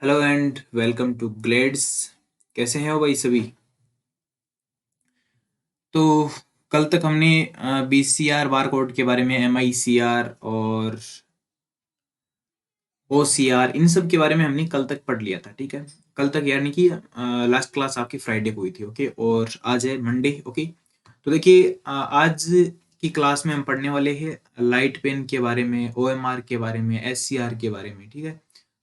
Hello and welcome to Glades. कैसे हैं हो भाई सभी। तो कल तक हमने BCR बार कोड के बारे में, MICR और OCR इन सब के बारे में हमने कल तक पढ़ लिया था। ठीक है, कल तक यानी कि लास्ट क्लास आपकी फ्राइडे को हुई थी। ओके, और आज है मंडे। ओके, तो देखिए आज की क्लास में हम पढ़ने वाले हैं लाइट पेन के बारे में, OMR के बारे में, SCR के बारे में। ठीक है,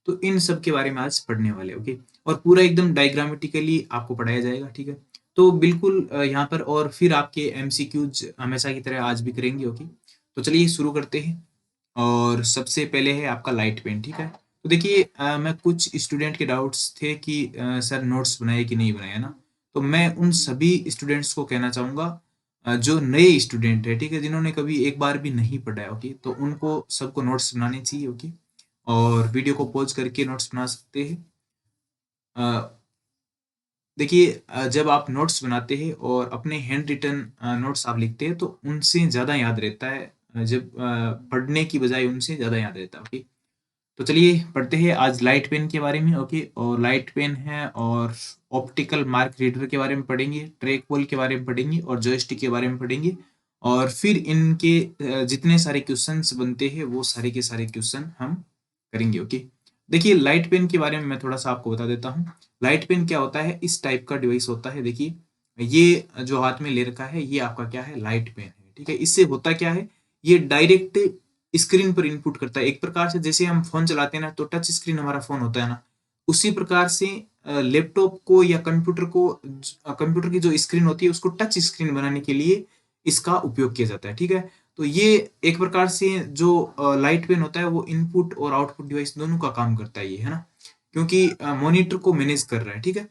तो इन सब के बारे में आज पढ़ने वाले। ओके, और पूरा एकदम डायग्रामेटिकली आपको पढ़ाया जाएगा। ठीक है, तो बिल्कुल यहाँ पर और फिर आपके MCQs हमेशा की तरह आज भी करेंगे। ओके, तो चलिए शुरू करते हैं। और सबसे पहले है आपका लाइट पेन। ठीक है, तो देखिए मैं कुछ स्टूडेंट के डाउट्स थे कि सर नोट्स बनाए कि नहीं बनाए, है ना। तो मैं उन सभी स्टूडेंट्स को कहना चाहूँगा जो नए स्टूडेंट है, ठीक है, जिन्होंने कभी एक बार भी नहीं पढ़ा है। ओके, तो उनको सबको नोट्स बनाने चाहिए। ओके, और वीडियो को पॉज करके नोट्स बना सकते हैं। देखिए जब आप नोट्स बनाते हैं और अपने हैंड रिटन नोट्स आप लिखते हैं तो उनसे ज़्यादा याद रहता है, जब पढ़ने की बजाय उनसे ज़्यादा याद रहता है। ओके, तो चलिए पढ़ते हैं आज लाइट पेन के बारे में। ओके, और लाइट पेन है और ऑप्टिकल मार्क रीडर के बारे में पढ़ेंगे, ट्रैक बॉल के बारे में पढ़ेंगे और जॉयस्टिक के बारे में पढ़ेंगे। और फिर इनके जितने सारे क्वेश्चंस बनते हैं वो सारे के सारे क्वेश्चन हम करेंगे। ओके, देखिए लाइट पेन के बारे में मैं थोड़ा सा आपको बता देता हूँ। लाइट पेन क्या होता है, इस टाइप का डिवाइस होता है। देखिए ये जो हाथ में ले रखा है ये आपका क्या है, लाइट पेन है। ठीक है, इससे होता क्या है, ये डायरेक्ट स्क्रीन पर इनपुट करता है। एक प्रकार से जैसे हम फोन चलाते हैं ना, तो टच स्क्रीन हमारा फोन होता है ना, उसी प्रकार से लैपटॉप को या कंप्यूटर को, कंप्यूटर की जो स्क्रीन होती है उसको टच स्क्रीन बनाने के लिए इसका उपयोग किया जाता है। ठीक है, तो ये एक प्रकार से जो लाइट पेन होता है वो इनपुट और आउटपुट डिवाइस दोनों का काम करता है, ये है ना, क्योंकि मॉनिटर को मैनेज कर रहा है। ठीक है,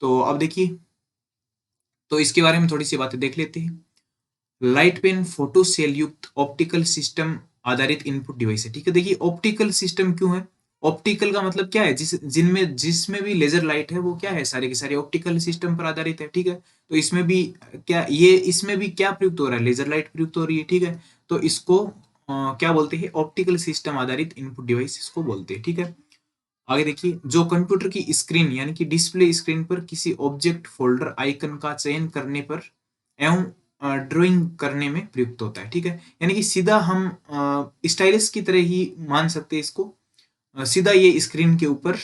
तो अब देखिए, तो इसके बारे में थोड़ी सी बातें देख लेते हैं। लाइट पेन फोटो सेल युक्त ऑप्टिकल सिस्टम आधारित इनपुट डिवाइस है। ठीक है, देखिए ऑप्टिकल सिस्टम क्यों है, ऑप्टिकल का मतलब क्या है, जिसमें भी लेजर लाइट है वो क्या है, सारे के सारे ऑप्टिकल सिस्टम पर आधारित है। ठीक है, तो इसमें भी क्या, ये इसमें भी क्या प्रयुक्त हो रहा है, लेजर लाइट प्रयुक्त हो रही है। ठीक है, तो इसको क्या बोलते हैं, ऑप्टिकल सिस्टम आधारित इनपुट डिवाइस इसको बोलते हैं। ठीक है, आगे देखिए, जो कंप्यूटर की स्क्रीन यानी कि डिस्प्ले स्क्रीन पर किसी ऑब्जेक्ट फोल्डर आइकन का चयन करने पर एवं ड्राइंग करने में प्रयुक्त होता है। ठीक है, यानी कि सीधा हम स्टाइलस की तरह ही मान सकते हैं इसको। सीधा ये स्क्रीन के ऊपर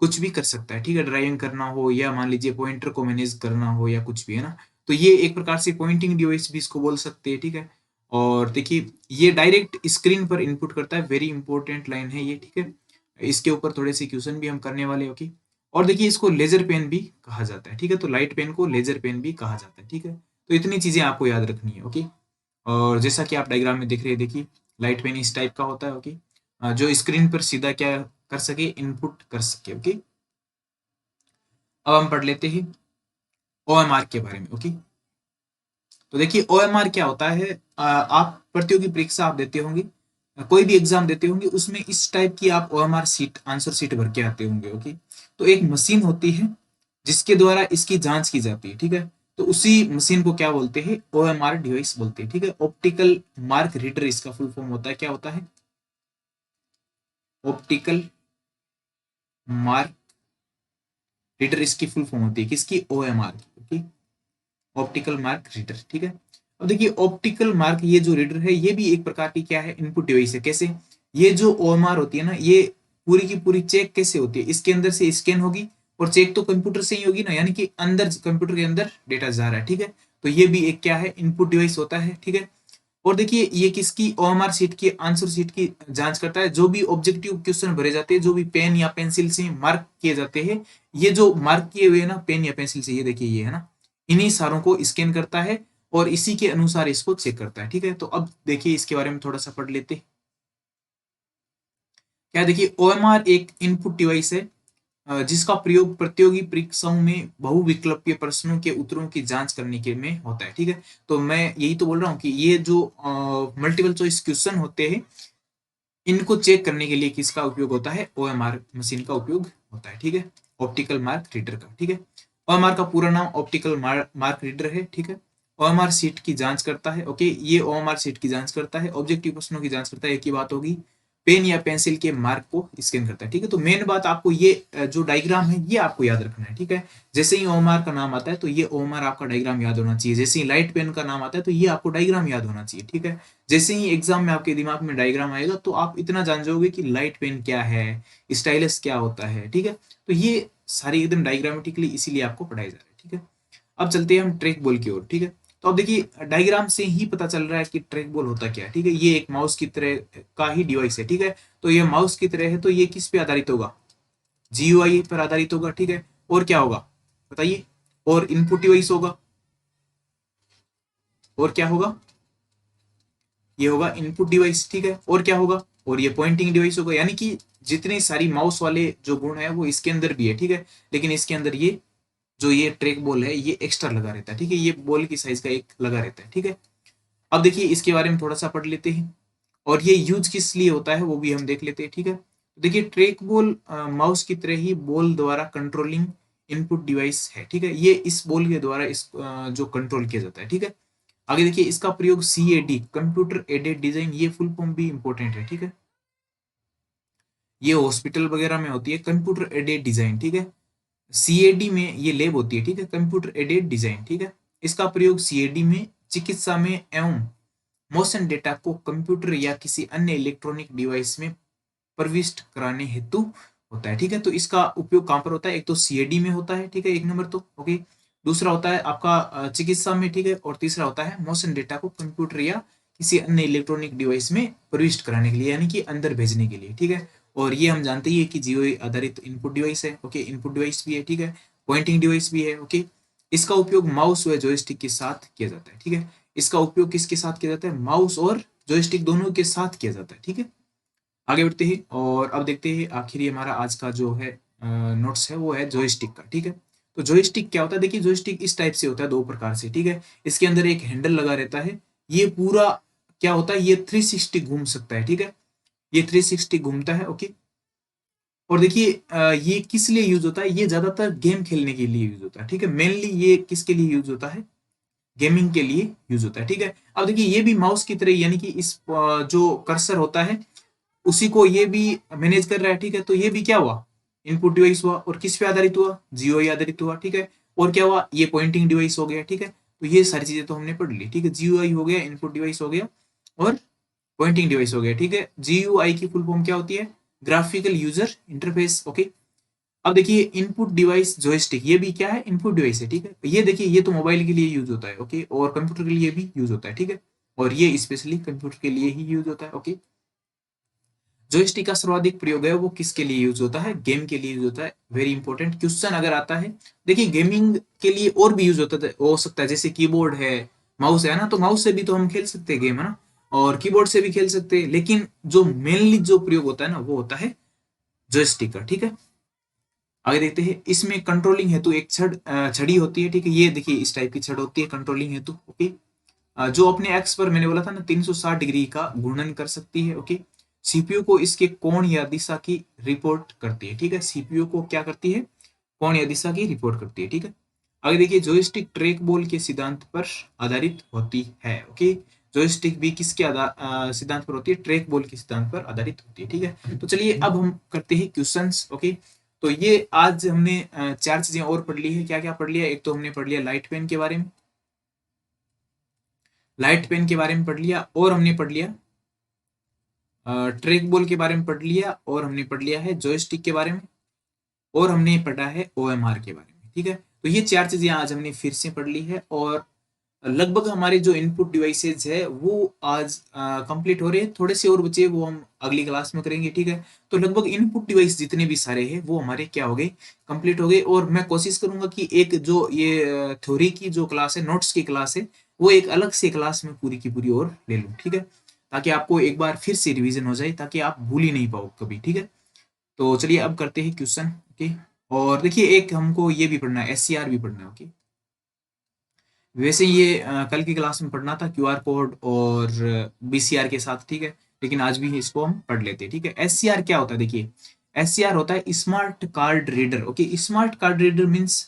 कुछ भी कर सकता है। ठीक है, ड्राइविंग करना हो या मान लीजिए पॉइंटर को मैनेज करना हो या कुछ भी, है ना, तो ये एक प्रकार से पॉइंटिंग डिवाइस भी इसको बोल सकते हैं। ठीक है, और देखिए ये डायरेक्ट स्क्रीन पर इनपुट करता है, वेरी इंपॉर्टेंट लाइन है ये। ठीक है, इसके ऊपर थोड़े से क्वेश्चन भी हम करने वाले। ओके, और देखिए इसको लेजर पेन भी कहा जाता है। ठीक है, तो लाइट पेन को लेजर पेन भी कहा जाता है। ठीक है, तो इतनी चीजें आपको याद रखनी है। ओके, और जैसा कि आप डायग्राम में देख रहे हैं, देखिए लाइट पेन इस टाइप का होता है। ओके, जो स्क्रीन पर सीधा क्या कर सके, इनपुट कर सके। ओके, अब हम पढ़ लेते हैं OMR के बारे में। ओके, तो देखिए OMR क्या होता है, आप प्रतियोगी परीक्षा आप देते होंगे, कोई भी एग्जाम देते होंगे, उसमें इस टाइप की आप OMR सीट, आंसर सीट भर के आते होंगे। ओके, तो एक मशीन होती है जिसके द्वारा इसकी जांच की जाती है। ठीक है, तो उसी मशीन को क्या बोलते हैं, OMR डिवाइस बोलते हैं। ठीक है, ऑप्टिकल मार्क रीडर इसका फुल फॉर्म होता है, क्या होता है, ऑप्टिकल मार्क रीडर इसकी फुल फॉर्म होती है, किसकी, OMR की। Okay, optical mark reader. ठीक है, अब देखिए ऑप्टिकल मार्क ये जो रीडर है ये भी एक प्रकार की क्या है, इनपुट डिवाइस है। कैसे, ये जो OMR होती है ना, ये पूरी की पूरी चेक कैसे होती है, इसके अंदर से स्कैन होगी और चेक तो कंप्यूटर से ही होगी ना, यानी कि अंदर कंप्यूटर के अंदर डेटा जा रहा है। ठीक है, तो ये भी एक क्या है, इनपुट डिवाइस होता है। ठीक है, और देखिए ये किसकी, OMR सीट की आंसर सीट की जांच करता है। जो भी ऑब्जेक्टिव क्वेश्चन भरे जाते हैं, जो भी पेन या पेंसिल से मार्क किए जाते हैं, ये जो मार्क किए हुए ना पेन या पेंसिल से, ये देखिए ये है ना, इन्हीं सारों को स्कैन करता है और इसी के अनुसार इसको चेक करता है। ठीक है, तो अब देखिए इसके बारे में थोड़ा सा पढ़ लेते हैं। क्या, देखिए OMR एक इनपुट डिवाइस है जिसका प्रयोग प्रतियोगी परीक्षाओं में बहुविकल्पीय प्रश्नों के उत्तरों की जांच करने के में होता है। ठीक है, तो मैं यही तो बोल रहा हूँ कि ये जो मल्टीपल चॉइस क्वेश्चन होते हैं, इनको चेक करने के लिए किसका उपयोग होता है, OMR मशीन का उपयोग होता है। ठीक है, ऑप्टिकल मार्क रीडर का। ठीक है, OMR का पूरा नाम ऑप्टिकल मार्क रीडर है। ठीक है, OMR सीट की जांच करता है। ओके, ये OMR सीट की जांच करता है, ऑब्जेक्टिव प्रश्नों की जांच करता है, एक ही बात होगी। पेन या पेंसिल के मार्क को स्कैन करता है। ठीक है, तो मेन बात आपको ये जो डायग्राम है ये आपको याद रखना है। ठीक है, जैसे ही ओमार का नाम आता है तो ये ओमार आपका डायग्राम याद होना चाहिए। जैसे ही लाइट पेन का नाम आता है तो ये आपको डायग्राम याद होना चाहिए। ठीक है, जैसे ही एग्जाम में आपके दिमाग में डायग्राम आएगा तो आप इतना जान जाओगे कि लाइट पेन क्या है, स्टाइलस क्या होता है। ठीक है, तो ये सारी एकदम डायग्रामेटिकली इसीलिए आपको पढ़ाया जा रहा है। ठीक है, अब चलते हैं हम ट्रैक बॉल की ओर। ठीक है, तो अब देखिए डायग्राम से ही पता चल रहा है कि ट्रैक बॉल होता क्या है। ठीक है, ये एक माउस की तरह का ही डिवाइस है। ठीक है, तो ये माउस की तरह है तो ये किस पे आधारित होगा, जीयूआई पर आधारित होगा। ठीक है, और क्या होगा बताइए, और इनपुट डिवाइस होगा, और क्या होगा, ये होगा इनपुट डिवाइस। ठीक है, और क्या होगा, और ये पॉइंटिंग डिवाइस होगा। यानी कि जितने सारी माउस वाले जो गुण है वो इसके अंदर भी है। ठीक है, लेकिन इसके अंदर ये जो ये ट्रैक बॉल है ये एक्स्ट्रा लगा रहता है। ठीक है, ये बॉल की साइज का एक लगा रहता है। ठीक है, अब देखिए इसके बारे में थोड़ा सा पढ़ लेते हैं और ये यूज किस लिए होता है वो भी हम देख लेते हैं। ठीक है, देखिए ट्रैक बॉल माउस की तरह ही बॉल द्वारा कंट्रोलिंग इनपुट डिवाइस है। ठीक है, ये इस बॉल के द्वारा इस जो कंट्रोल किया जाता है। ठीक है, आगे देखिए इसका प्रयोग CAD कंप्यूटर एडेड डिजाइन, ये फुल फॉर्म भी इंपॉर्टेंट है। ठीक है, ये हॉस्पिटल वगैरह में होती है कंप्यूटर एडेड डिजाइन। ठीक है, CAD में ये लैब होती है। ठीक है, कंप्यूटर एडेड डिजाइन। ठीक है, इसका प्रयोग CAD में चिकित्सा में एवं मोशन डेटा को कंप्यूटर या किसी अन्य इलेक्ट्रॉनिक डिवाइस में प्रविष्ट कराने हेतु होता है। ठीक है, तो इसका उपयोग कहाँ पर होता है, एक तो CAD में होता है। ठीक है, एक नंबर तो ओके, दूसरा होता है आपका चिकित्सा में। ठीक है, और तीसरा होता है मोशन डेटा को कंप्यूटर या किसी अन्य इलेक्ट्रॉनिक डिवाइस में प्रविष्ट कराने के लिए, यानी कि अंदर भेजने के लिए। ठीक है, और ये हम जानते ही है कि जीओई आधारित इनपुट डिवाइस है। ओके, इनपुट डिवाइस भी है। ठीक है, पॉइंटिंग डिवाइस भी है। ओके, इसका उपयोग माउस व जॉयस्टिक के साथ किया जाता है। ठीक है, इसका उपयोग किसके साथ किया जाता है, माउस और जॉयस्टिक दोनों के साथ किया जाता है। ठीक है, आगे बढ़ते हैं और अब देखते हैं आखिर ये हमारा आज का जो है नोट्स है वो है जॉयस्टिक का। ठीक है, तो जॉयस्टिक क्या होता है, देखिए जॉयस्टिक इस टाइप से होता है, दो प्रकार से। ठीक है, इसके अंदर एक हैंडल लगा रहता है, ये पूरा क्या होता है, ये 360 घूम सकता है। ठीक है, ये 360 घूमता है। ओके, और देखिए ये किस लिए यूज होता है, ये ज्यादातर गेम खेलने के लिए यूज होता है। ठीक है, मेनली ये किसके लिए यूज होता है, गेमिंग के लिए यूज होता है। ठीक है, अब देखिए ये भी माउस की तरह, यानी कि इस जो कर्सर होता है उसी को ये भी मैनेज कर रहा है। ठीक है, तो ये भी क्या हुआ, इनपुट डिवाइस हुआ, और किस पे आधारित हुआ, जीओई आधारित हुआ। ठीक है, और क्या हुआ, ये पॉइंटिंग डिवाइस हो गया। ठीक है, तो ये सारी चीजें तो हमने पढ़ ली। ठीक है, जीयूआई हो गया, इनपुट डिवाइस हो गया, और पॉइंटिंग डिवाइस हो गया। ठीक है, जीयूआई की फुल फॉर्म क्या होती है, ग्राफिकल यूजर इंटरफेस। ओके, अब देखिए इनपुट डिवाइस जॉयस्टिक, ये भी क्या है, इनपुट डिवाइस है। ठीक है, ये देखिए ये तो मोबाइल के लिए यूज होता है। ओके, और कंप्यूटर के लिए भी यूज होता है। ठीक है, और ये स्पेशली कंप्यूटर के लिए ही यूज होता है। ओके, जॉयस्टिक का सर्वाधिक प्रयोग है वो किसके लिए यूज होता है, गेम के लिए यूज होता है। वेरी इंपॉर्टेंट क्वेश्चन अगर आता है, देखिए गेमिंग के लिए और भी यूज होता है, हो सकता है जैसे कीबोर्ड है, माउस है ना, तो माउस से भी तो हम खेल सकते हैं गेम, है ना, और कीबोर्ड से भी खेल सकते हैं, लेकिन जो मेनली जो प्रयोग होता है ना वो होता है जॉयस्टिक का। ठीक है, आगे देखते हैं, इसमें कंट्रोलिंग हेतु एक छड़ी होती है। ठीक है, ये देखिए इस टाइप की छड़ होती है कंट्रोलिंग हेतु। ओके, जो अपने एक्स पर मैंने बोला था ना 360 डिग्री का घूर्णन कर सकती है। ओके, सीपीयू को इसके कोण या दिशा की रिपोर्ट करती है। ठीक है, सीपीयू को क्या करती है, कोण या दिशा की रिपोर्ट करती है। ठीक है, आगे देखिए जॉयस्टिक ट्रैक बॉल के सिद्धांत पर आधारित होती है। ओके, जॉयस्टिक भी किसके सिद्धांत पर होती है, ट्रैक बॉल के सिद्धांत पर आधारित होती है। ठीक है, तो चलिए अब हम करते हैं क्वेश्चंस। ओके, तो ये आज हमने चार चीजें और पढ़ ली है। क्या क्या पढ़ लिया, एक तो हमने पढ़ लिया लाइट पेन के बारे में, लाइट पेन के बारे में पढ़ लिया, और हमने पढ़ लिया ट्रैक बॉल के बारे में पढ़ लिया, और हमने पढ़ लिया है जॉयस्टिक के बारे में, और हमने पढ़ा है OMR के बारे में। ठीक है, तो ये चार चीजें आज हमने फिर से पढ़ ली है, और लगभग हमारे जो इनपुट डिवाइसेज है वो आज कंप्लीट हो रहे हैं। थोड़े से और बचे वो हम अगली क्लास में करेंगे। ठीक है, तो लगभग इनपुट डिवाइस जितने भी सारे हैं वो हमारे क्या हो गए, कंप्लीट हो गए। और मैं कोशिश करूंगा कि एक जो ये थ्योरी की जो क्लास है, नोट्स की क्लास है, वो एक अलग से क्लास में पूरी की पूरी और ले लूँ। ठीक है, ताकि आपको एक बार फिर से रिवीजन हो जाए, ताकि आप भूल ही नहीं पाओ कभी। ठीक है, तो चलिए अब करते हैं क्वेश्चन। ओके, और देखिए एक हमको ये भी पढ़ना है, SCR भी पढ़ना है। ओके, वैसे ये कल की क्लास में पढ़ना था QR कोड और BCR के साथ। ठीक है, लेकिन आज भी इसको हम पढ़ लेते हैं। ठीक है, SCR क्या होता है, देखिए SCR होता है smart card reader. Okay, smart card reader means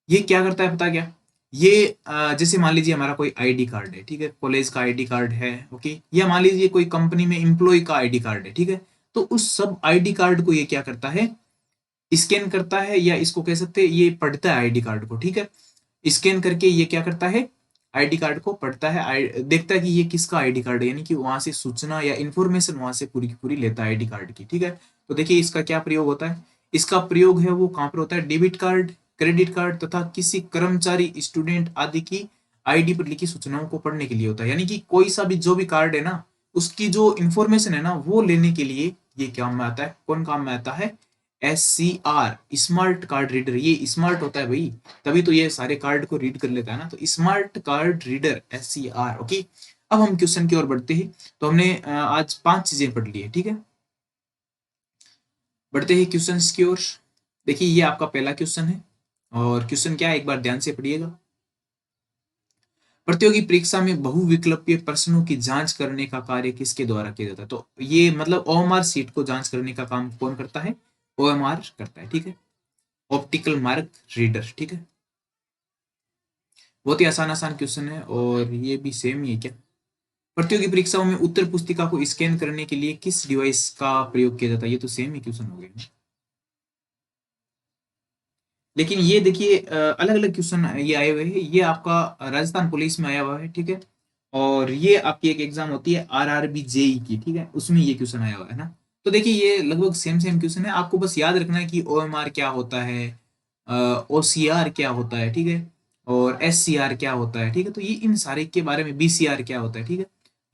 ये क्या करता है पता क्या, ये जैसे मान लीजिए हमारा कोई आईडी कार्ड है, ठीक है, कॉलेज का आईडी कार्ड है, ओके, या मान लीजिए कोई कंपनी में एम्प्लॉय का आईडी कार्ड है, ठीक है, तो उस सब आईडी कार्ड को ये क्या करता है, स्कैन करता है, या इसको कह सकते हैं ये पढ़ता है आईडी कार्ड को, ठीक है, स्कैन करके ये क्या करता है, आईडी कार्ड को पढ़ता है, देखता है कि ये किसका आईडी कार्ड है, यानी कि वहां से सूचना या इंफॉर्मेशन वहां से पूरी की पूरी लेता है आईडी कार्ड की, ठीक है। तो देखिए इसका क्या प्रयोग होता है, इसका प्रयोग है वो कहाँ पर होता है, डेबिट कार्ड, क्रेडिट कार्ड तथा किसी कर्मचारी, स्टूडेंट आदि की आईडी पर लिखी सूचनाओं को पढ़ने के लिए होता है, यानी कि कोई सा भी जो भी कार्ड है ना, उसकी जो इंफॉर्मेशन है ना वो लेने के लिए ये काम में आता है, कौन काम में आता है, SCR, स्मार्ट कार्ड रीडर। ये स्मार्ट होता है भाई, तभी तो ये सारे कार्ड को रीड कर लेता है ना, तो smart card reader SCR, okay. अब हम क्वेश्चन की ओर बढ़ते हैं। तो हमने आज 5 चीजें पढ़ ली है, ठीक है। बढ़ते हैं क्वेश्चन की ओर। देखिए ये आपका पहला क्वेश्चन है, और क्वेश्चन क्या है एक बार ध्यान से पढ़िएगा। प्रतियोगी परीक्षा में बहुविकल्पीय प्रश्नों की जांच करने का कार्य किसके द्वारा किया जाता है, तो ये मतलब OMR सीट को जांच करने का काम कौन करता है, OMR करता है, ठीक है, ऑप्टिकल मार्क रीडर, ठीक है। बहुत ही आसान आसान क्वेश्चन है, और ये भी सेम ही है क्या। प्रतियोगी परीक्षाओं में उत्तर पुस्तिका को स्कैन करने के लिए किस डिवाइस का प्रयोग किया जाता है, ये तो सेम ही क्वेश्चन हो गया। लेकिन ये देखिए अलग अलग क्वेश्चन ये आए हुए हैं, ये आपका राजस्थान पुलिस में आया हुआ है, ठीक है, और ये आपकी एक एग्जाम होती है RRB जेई की, ठीक है, उसमें ये क्वेश्चन आया हुआ है ना। तो देखिए ये लगभग सेम सेम क्वेश्चन है, आपको बस याद रखना है कि OMR क्या होता है, OCR क्या होता है, ठीक है, और SCR क्या होता है, ठीक है, तो ये इन सारे के बारे में, BCR क्या होता है, ठीक है,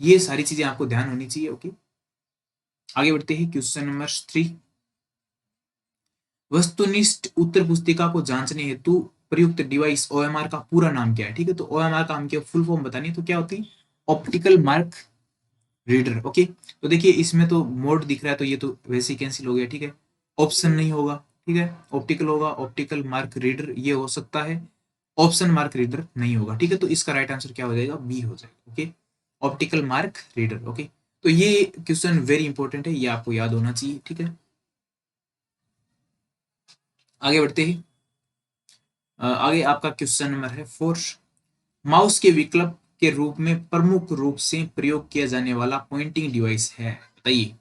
ये सारी चीजें आपको ध्यान होनी चाहिए, ओके। आगे बढ़ते हैं क्वेश्चन नंबर 3। वस्तुनिष्ठ उत्तर पुस्तिका को जांचने हेतु प्रयुक्त डिवाइस OMR का पूरा नाम क्या है, ठीक है, तो OMR का हमको फुल फॉर्म बतानी है, तो क्या होती है, ऑप्टिकल मार्क रीडर, ओके। तो देखिए इसमें तो मोड दिख रहा है, तो ये तो वैसे ही कैंसिल हो गया, ठीक है, ऑप्शन नहीं होगा, ठीक है, ऑप्टिकल होगा, ऑप्टिकल मार्क रीडर ये हो सकता है, ऑप्शन मार्क रीडर नहीं होगा, ठीक है, तो इसका राइट आंसर क्या हो जाएगा, बी हो जाएगा, okay, optical mark reader, okay. तो ये क्वेश्चन वेरी इंपॉर्टेंट है, ये आपको याद होना चाहिए, ठीक है। आगे बढ़ते हैं। आगे आपका क्वेश्चन नंबर है 4। माउस के विकल्प के रूप में प्रमुख रूप से प्रयोग किया जाने वाला पॉइंटिंग डिवाइस है, बताइए।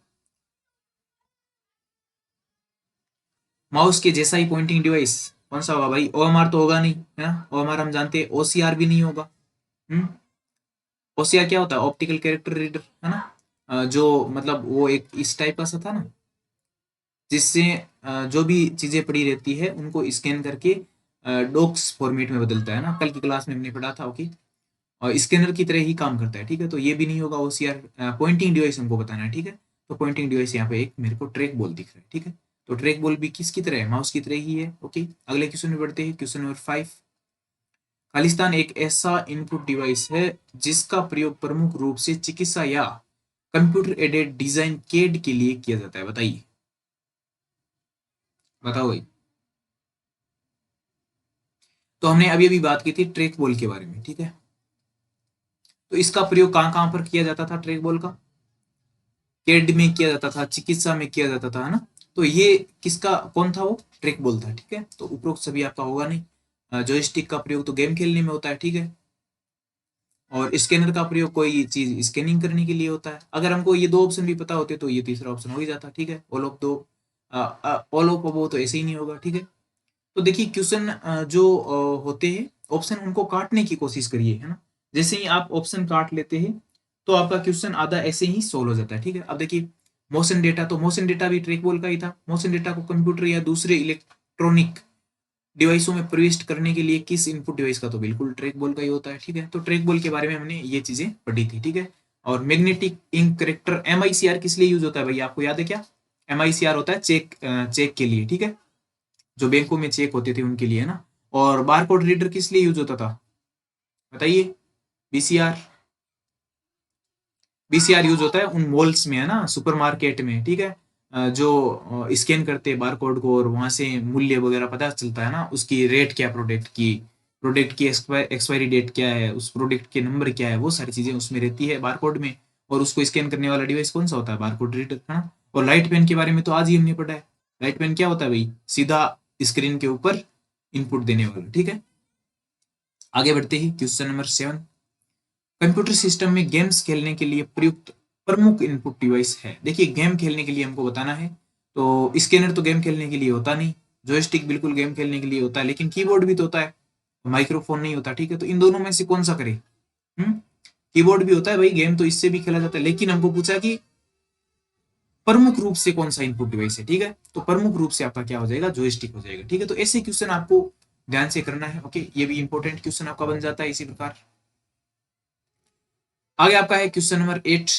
माउस के जैसा ही पॉइंटिंग डिवाइस कौन सा होगा भाई, OMR तो होगा नहीं, है ना, OMR हम जानते हैं, OCR भी नहीं होगा। हम्म OCR क्या होता है, ऑप्टिकल कैरेक्टर रीडर, है ना, जो मतलब वो एक इस टाइप का सा था ना, जिससे जो भी चीजें पड़ी रहती है उनको स्कैन करके डॉक्स फॉर्मेट में बदलता है ना, कल की क्लास में हमने पढ़ा था, ओके, और स्कैनर की तरह ही काम करता है, ठीक है, तो ये भी नहीं होगा OCR। पॉइंटिंग डिवाइस हमको बताना है, ठीक है, तो पॉइंटिंग डिवाइस यहाँ पे एक मेरे को ट्रैक बॉल दिख रहा है, ठीक है, तो ट्रैक बॉल भी किसकी तरह है, माउस की तरह ही है, ओके। अगले क्वेश्चन में बढ़ते हैं, क्वेश्चन नंबर 5। खालिस्तान एक ऐसा इनपुट डिवाइस है जिसका प्रयोग प्रमुख रूप से चिकित्सा या कंप्यूटर एडेड डिजाइन केड के लिए किया जाता है, बताइए, बताओ भाई। तो हमने अभी अभी बात की थी ट्रैक बॉल के बारे में, ठीक है, तो इसका प्रयोग कहाँ कहाँ पर किया जाता था, ट्रैक बॉल का केड में किया जाता था, चिकित्सा में किया जाता था, है ना। तो ये किसका कौन था, वो ट्रैक बॉल था, ठीक है, तो उपरोक्त सभी आपका होगा नहीं। जॉयस्टिक का प्रयोग तो गेम खेलने में होता है, ठीक है, और स्कैनर का प्रयोग कोई चीज स्कैनिंग करने के लिए होता है। अगर हमको ये दो ऑप्शन भी पता होते तो ये तीसरा ऑप्शन हो ही जाता, ठीक है, ऑल ऑफ दो, ऑल ऑफ वो तो ऐसे ही नहीं होगा, ठीक है। तो देखिए क्वेश्चन जो होते हैं ऑप्शन उनको काटने की कोशिश करिए, है ना, जैसे ही आप ऑप्शन काट लेते हैं तो आपका क्वेश्चन आधा ऐसे ही सोल्व हो जाता है, ठीक है। अब देखिए मोशन डेटा, तो मोशन डेटा भी ट्रैक बॉल का ही था, मोशन डेटा को कंप्यूटर या दूसरे इलेक्ट्रॉनिक डिवाइसों में प्रविष्ट करने के लिए किस इनपुट डिवाइस का, तो बिल्कुल ट्रैक बॉल का ही होता है, ठीक है, तो ट्रैक बॉल के बारे में हमने ये चीजें पढ़ी थी, ठीक है। और मैग्नेटिक इंक करेक्टर MICR किस लिए यूज होता है भाई, आपको याद है क्या, MICR होता है चेक चेक के लिए, ठीक है, जो बैंकों में चेक होते थे उनके लिए, है ना। और बारकोड रीडर किस लिए यूज होता था, बताइए, BCR। BCR यूज होता है उन मॉल्स में, है ना, सुपरमार्केट में, ठीक है, जो स्कैन करते हैं बारकोड को और वहां से मूल्य वगैरह पता चलता है ना, उसकी रेट क्या, प्रोडक्ट की एक्सपायरी डेट क्या है, उस प्रोडक्ट के नंबर क्या है, वो सारी चीजें उसमें रहती है बारकोड में, और उसको स्कैन करने वाला डिवाइस कौन सा होता है, बारकोड रीडर, है ना। और लाइट पेन के बारे में तो आज ही हमने पढ़ा है, लाइट पेन क्या होता है भाई, सीधा स्क्रीन के ऊपर इनपुट देने वाला, ठीक है। आगे बढ़ते ही क्वेश्चन नंबर 7, कंप्यूटर सिस्टम में गेम्स खेलने के लिए प्रयुक्त प्रमुख इनपुट डिवाइस है। देखिए गेम खेलने के लिए हमको बताना है, तो स्कैनर तो गेम खेलने के लिए होता नहीं, जॉयस्टिक बिल्कुल गेम खेलने के लिए होता है, लेकिन कीबोर्ड भी तो होता है, माइक्रोफोन नहीं होता। ठीक है, तो इन दोनों में से कौन सा करें? कीबोर्ड भी होता है भाई, गेम तो इससे भी खेला जाता है, लेकिन हमको पूछा कि प्रमुख रूप से कौन सा इनपुट डिवाइस है। ठीक है, तो प्रमुख रूप से आपका क्या हो जाएगा? जॉयस्टिक हो जाएगा। ठीक है, तो ऐसे क्वेश्चन आपको ध्यान से करना है। ओके, ये भी इंपॉर्टेंट क्वेश्चन आपका बन जाता है इसी प्रकार। आगे आपका है क्वेश्चन नंबर 8,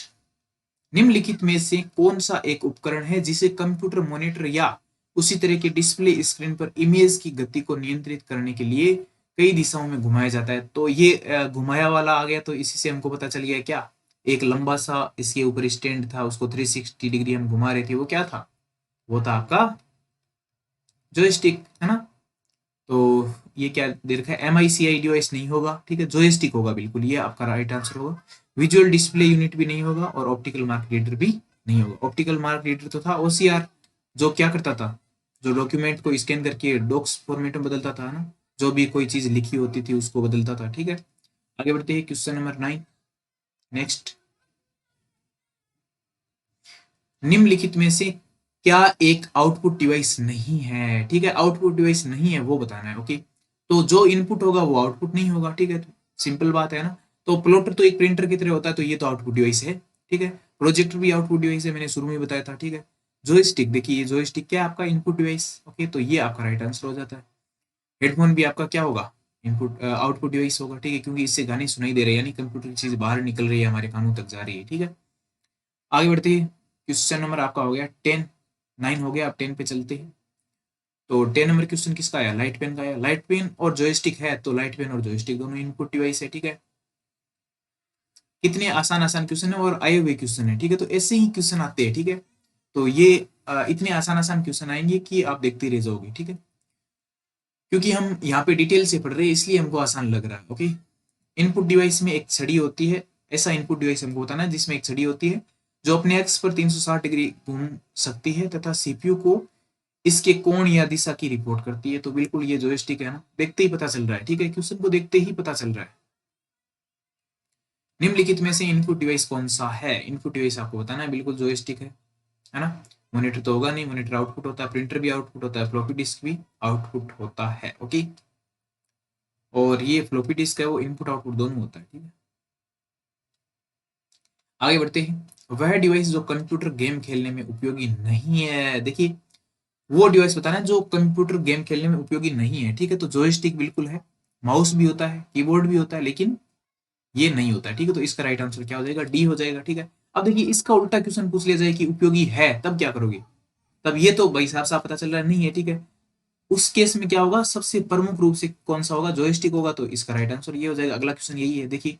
निम्नलिखित में से कौन सा एक उपकरण है जिसे कंप्यूटर मॉनिटर या उसी तरह के डिस्प्ले स्क्रीन पर इमेज की गति को नियंत्रित करने के लिए कई दिशाओं में घुमाया जाता है? तो ये घुमाया वाला आ गया, तो इसी से हमको पता चल गया क्या, एक लंबा सा इसके ऊपर स्टैंड था, उसको 360 डिग्री हम घुमा रहे थे, वो क्या था? वो था आपका जोयस्टिक, है ना। तो ये क्या दे रखा है? MICI डिवाइस नहीं होगा, ठीक है, जोयस्टिक होगा, बिल्कुल ये आपका राइट आंसर होगा। विजुअल डिस्प्ले यूनिट भी नहीं होगा, और ऑप्टिकल मार्क रीडर भी नहीं होगा। ऑप्टिकल मार्क रीडर तो था OCR, जो क्या करता था, जो डॉक्यूमेंट को स्कैन करके डॉक्स फॉर्मेट में बदलता था ना, जो भी कोई चीज लिखी होती थी उसको बदलता था। ठीक है, आगे बढ़ते हैं क्वेश्चन नंबर 9, नेक्स्ट, निम्नलिखित में से क्या एक आउटपुट डिवाइस नहीं है? ठीक है, आउटपुट डिवाइस नहीं है वो बताना है। ओके, तो जो इनपुट होगा वो आउटपुट नहीं होगा। ठीक है, तो सिंपल बात है ना। तो प्लॉटर तो एक प्रिंटर की तरह होता है, तो ये तो आउटपुट डिवाइस है। ठीक है, प्रोजेक्टर भी आउटपुट डिवाइस है, मैंने शुरू में बताया था। ठीक है, जोयस्टिक, देखिए ये जोयस्टिक क्या है? आपका इनपुट डिवाइस। ओके, तो ये आपका राइट आंसर हो जाता है। हेडफोन भी आपका क्या होगा? इनपुट आउटपुट डिवाइस होगा। ठीक है, क्योंकि इससे गाने सुनाई दे रहे हैं, यानी कंप्यूटर की चीज बाहर निकल रही है, हमारे कानों तक जा रही है। ठीक है, आगे बढ़ते हैं। क्वेश्चन नंबर आपका हो गया 10, 9 हो गया, आप 10 पे चलते हैं। तो 10 नंबर क्वेश्चन किसका आया? लाइट पेन का आया। लाइट पेन और जॉयस्टिक है, तो लाइट पेन और जॉयस्टिक दोनों इनपुट डिवाइस है। ठीक है, कितने आसान आसान क्वेश्चन है और आए हुए क्वेश्चन है। ठीक है, तो ऐसे ही क्वेश्चन आते हैं। ठीक है, तो ये इतने आसान आसान क्वेश्चन आएंगे कि आप देखते रह जाओगे। ठीक है, क्योंकि हम यहाँ पे डिटेल से पढ़ रहे हैं, इसलिए हमको आसान लग रहा है। ओके, इनपुट डिवाइस में एक छड़ी होती है, ऐसा इनपुट डिवाइस हमको बताना है जिसमें एक छड़ी होती है जो अपने एक्स पर 360 डिग्री घूम सकती है, तथा सीपीयू को इसके कोण या दिशा की रिपोर्ट करती है। तो बिल्कुल ये जॉयस्टिक है ना, देखते ही पता चल रहा है। ठीक है, क्वेश्चन को देखते ही पता चल रहा है। निम्नलिखित में से इनपुट डिवाइस कौन सा है? इनपुट डिवाइस आपको बताना है, बिल्कुल जॉयस्टिक है ना। मॉनिटर तो होगा नहीं, मॉनिटर आउटपुट होता है, प्रिंटर भी आउटपुट होता है, फ्लॉपी डिस्क भी आउटपुट होता है। ओके, और ये फ्लॉपी डिस्क है वो इनपुट आउटपुट दोनों होता है। ठीक है, आगे बढ़ते हैं। वह डिवाइस जो कंप्यूटर गेम खेलने में उपयोगी नहीं है। देखिए वो डिवाइस बताना है जो कंप्यूटर गेम खेलने में उपयोगी नहीं है। ठीक है, तो जॉयस्टिक बिल्कुल है, माउस भी होता है, कीबोर्ड भी होता है, लेकिन ये नहीं होता है। ठीक है, तो इसका राइट आंसर क्या हो जाएगा? डी हो जाएगा। ठीक है, अब देखिए इसका उल्टा क्वेश्चन पूछ लिया जाए कि उपयोगी है, तब क्या करोगे? तब ये तो भाई साहब साफ पता चल रहा है नहीं है। ठीक है, उस केस में क्या होगा? सबसे प्रमुख रूप से कौन सा होगा? जॉयस्टिक होगा, तो इसका राइट आंसर ये हो जाएगा। अगला क्वेश्चन यही है, देखिए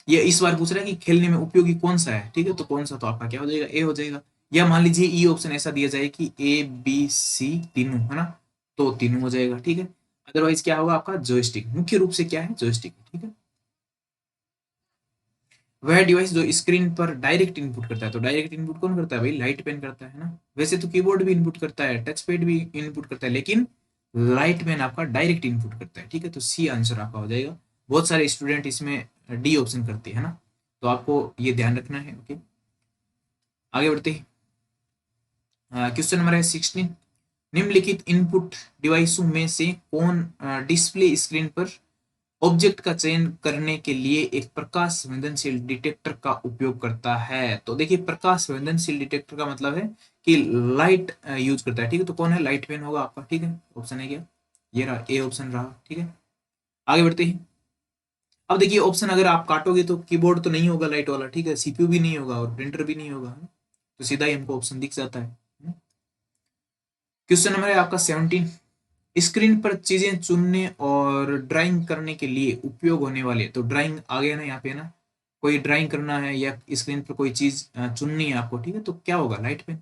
ये इस बार पूछ रहा है कि खेलने में उपयोगी कौन सा है। ठीक है, तो कौन सा, तो आपका क्या हो जाएगा? ए हो जाएगा। या मान लीजिए ई ऑप्शन ऐसा दिया जाए कि ABC तीनों, है ना, तो तीनों हो जाएगा। ठीक है, अदरवाइज क्या होगा आपका? जॉयस्टिक, मुख्य रूप से क्या है? जॉयस्टिक। ठीक है, वह डिवाइस जो स्क्रीन पर डायरेक्ट इनपुट करता है, तो डायरेक्ट इनपुट कौन करता है भाई? लाइट पेन करता है ना। वैसे तो कीबोर्ड भी इनपुट करता है, टच पैड भी इनपुट करता है, लेकिन लाइट पेन आपका डायरेक्ट इनपुट करता है। ठीक है, तो सी आंसर आपका हो जाएगा। बहुत सारे स्टूडेंट इसमें डी ऑप्शन करते हैं ना, तो आपको ये ध्यान रखना है। ओके, आगे बढ़ते हैं। क्वेश्चन नंबर है 16, निम्नलिखित इनपुट डिवाइसों में से कौन डिस्प्ले स्क्रीन पर ऑब्जेक्ट का चयन करने के लिए एक प्रकाश संवेदनशील डिटेक्टर का उपयोग करता है? तो देखिए प्रकाश संवेदनशील डिटेक्टर का मतलब है कि लाइट यूज करता है। ठीक है, तो कौन है? लाइट पेन होगा आपका। ठीक है, ऑप्शन है क्या? ये रहा, ए ऑप्शन रहा। ठीक है, आगे बढ़ते हैं। अब देखिए ऑप्शन अगर आप काटोगे तो कीबोर्ड तो नहीं होगा लाइट वाला। ठीक है, सीपीयू भी नहीं होगा और प्रिंटर भी नहीं होगा, तो सीधा ही हमको ऑप्शन दिख जाता है। क्वेश्चन नंबर है आपका 17, स्क्रीन पर चीजें चुनने और ड्राइंग करने के लिए उपयोग होने वाले, तो ड्राइंग आ गया ना यहाँ पे ना, कोई ड्राइंग करना है या स्क्रीन पर कोई चीज चुननी है आपको। ठीक है, तो क्या होगा? Light pen.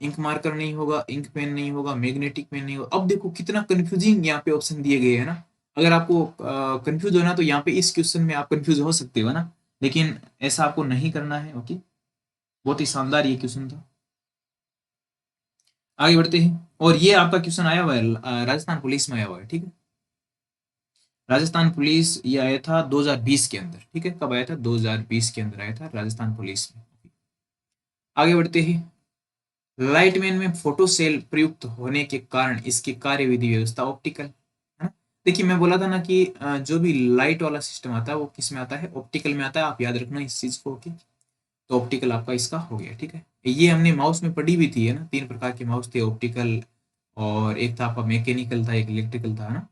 इंक मार्कर नहीं होगा, इंक पेन नहीं होगा, मैग्नेटिक पेन नहीं होगा। अब देखो कितना कंफ्यूजिंग यहाँ पे ऑप्शन दिए गए हैं ना। अगर आपको कंफ्यूज होना तो यहाँ पे इस क्वेश्चन में आप कंफ्यूज हो सकते हो ना, लेकिन ऐसा आपको नहीं करना है। ओके, बहुत ही शानदार ये क्वेश्चन था। आगे बढ़ते हैं, और ये आपका क्वेश्चन आया हुआ है राजस्थान पुलिस में आया हुआ है। ठीक है, राजस्थान पुलिस ये आया था 2020 के अंदर, ठीक है। कब आया था? 2020 के अंदर आया था राजस्थान पुलिस में। आगे बढ़ते हैं। लाइटमैन में फोटो सेल प्रयुक्त होने के कारण इसकी कार्यविधि व्यवस्था ऑप्टिकल है ना। देखिए मैं बोला था ना कि जो भी लाइट वाला सिस्टम आता है वो किस में आता है? ऑप्टिकल में आता है। आप याद रखना इस चीज को, ओके। तो ऑप्टिकल आपका इसका हो गया, ठीक है। ये हमने माउस में पढ़ी भी थी, है ना। 3 प्रकार के माउस थे, ऑप्टिकल, और एक था आपका मैकेनिकल था, एक इलेक्ट्रिकल था, है ना।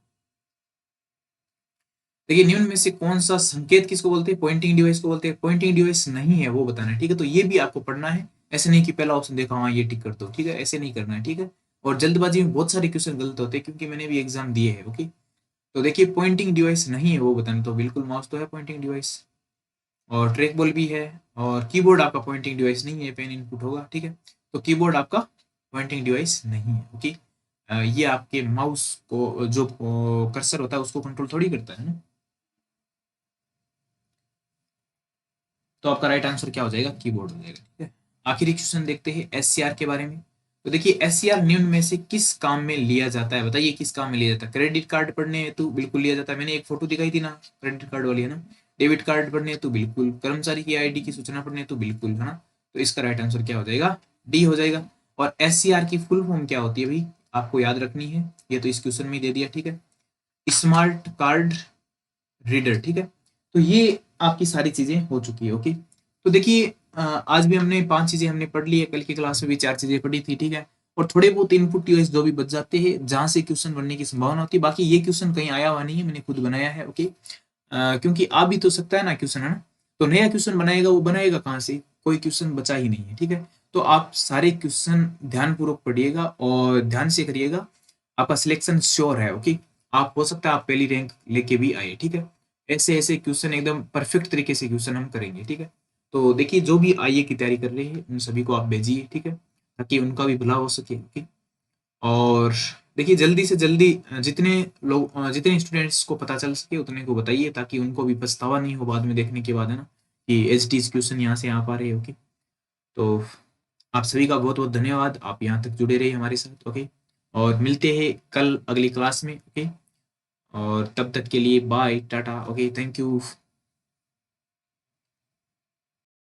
देखिए निम्न में से कौन सा संकेत किसको बोलते हैं? पॉइंटिंग डिवाइस को बोलते हैं। पॉइंटिंग डिवाइस नहीं है वो बताना है, ठीक है। तो ये भी आपको पढ़ना है। ऐसे नहीं कि पहला ऑप्शन देखा हाँ ये टिक कर दो, ठीक है। ऐसे नहीं करना है, ठीक है। और जल्दबाजी में बहुत सारे क्वेश्चन गलत होते हैं, क्योंकि मैंने भी एग्जाम दिए हैं, ओके। तो देखिए पॉइंटिंग डिवाइस नहीं है वो बताना, तो बिल्कुल माउस तो है पॉइंटिंग डिवाइस, और ट्रैक बॉल भी है, और कीबोर्ड आपका पॉइंटिंग डिवाइस नहीं है, पेन इनपुट होगा, ठीक है। तो कीबोर्ड आपका पॉइंटिंग डिवाइस नहीं है, ओके। ये आपके माउस को जो कर्सर होता है उसको कंट्रोल थोड़ी करता है ना। तो आपका राइट आंसर क्या हो जाएगा? कीबोर्ड हो जाएगा, ठीक है। आखिरी क्वेश्चन देखते हैं एससीआर के बारे में। तो देखिए एससीआर निम्न में से किस काम में लिया जाता है? बताइए किस काम में लिया जाता है? क्रेडिट कार्ड पढ़ने हेतु बिल्कुल लिया जाता है, मैंने एक फोटो दिखाई थी ना क्रेडिट कार्ड वाली, है ना। डेबिट कार्ड पढ़ने हेतु बिल्कुल, कर्मचारी की आईडी की सूचना पढ़ने हेतु बिल्कुल, है ना। तो इसका राइट आंसर क्या हो जाएगा? डी हो जाएगा। और एससीआर की फुल फॉर्म क्या होती है भाई? आपको याद रखनी है, ये तो इस क्वेश्चन में ही दे दिया, ठीक है। स्मार्ट कार्ड रीडर, ठीक है। तो ये आपकी सारी चीजें हो चुकी है, ओके। तो देखिए आज भी हमने 5 चीजें हमने पढ़ ली है, कल की क्लास में भी 4 चीजें पढ़ी थी, ठीक है। और थोड़े बहुत इनपुट यूएस जो भी बच जाते हैं जहां से क्वेश्चन बनने की संभावना होती है। बाकी ये क्वेश्चन कहीं आया हुआ नहीं है, मैंने खुद बनाया है, ओके। क्योंकि आ भी तो सकता है ना क्वेश्चन, है ना। तो नया क्वेश्चन बनाएगा, वो बनाएगा कहाँ से? कोई क्वेश्चन बचा ही नहीं है, ठीक है। तो आप सारे क्वेश्चन ध्यानपूर्वक पढ़िएगा और ध्यान से करिएगा, आपका सिलेक्शन श्योर है, ओके। आप हो सकता है आप पहली रैंक लेके भी आए, ठीक है। ऐसे ऐसे क्वेश्चन एकदम परफेक्ट तरीके से क्वेश्चन हम करेंगे, ठीक है। तो देखिए जो भी आईए की तैयारी कर रहे हैं उन सभी को आप भेजिए, ठीक है, ताकि उनका भी भला हो सके, ओके। और देखिए जल्दी से जल्दी जितने स्टूडेंट्स को पता चल सके उतने को बताइए, ताकि उनको भी पछतावा नहीं हो बाद में देखने के बाद, है ना, कि एच टी क्वेश्चन यहाँ से आ पा रहे हैं, ओके। तो आप सभी का बहुत बहुत धन्यवाद, आप यहाँ तक जुड़े रहे हमारे साथ, ओके। और मिलते हैं कल अगली क्लास में, ओके। और तब तक के लिए bye tata, okay, thank you.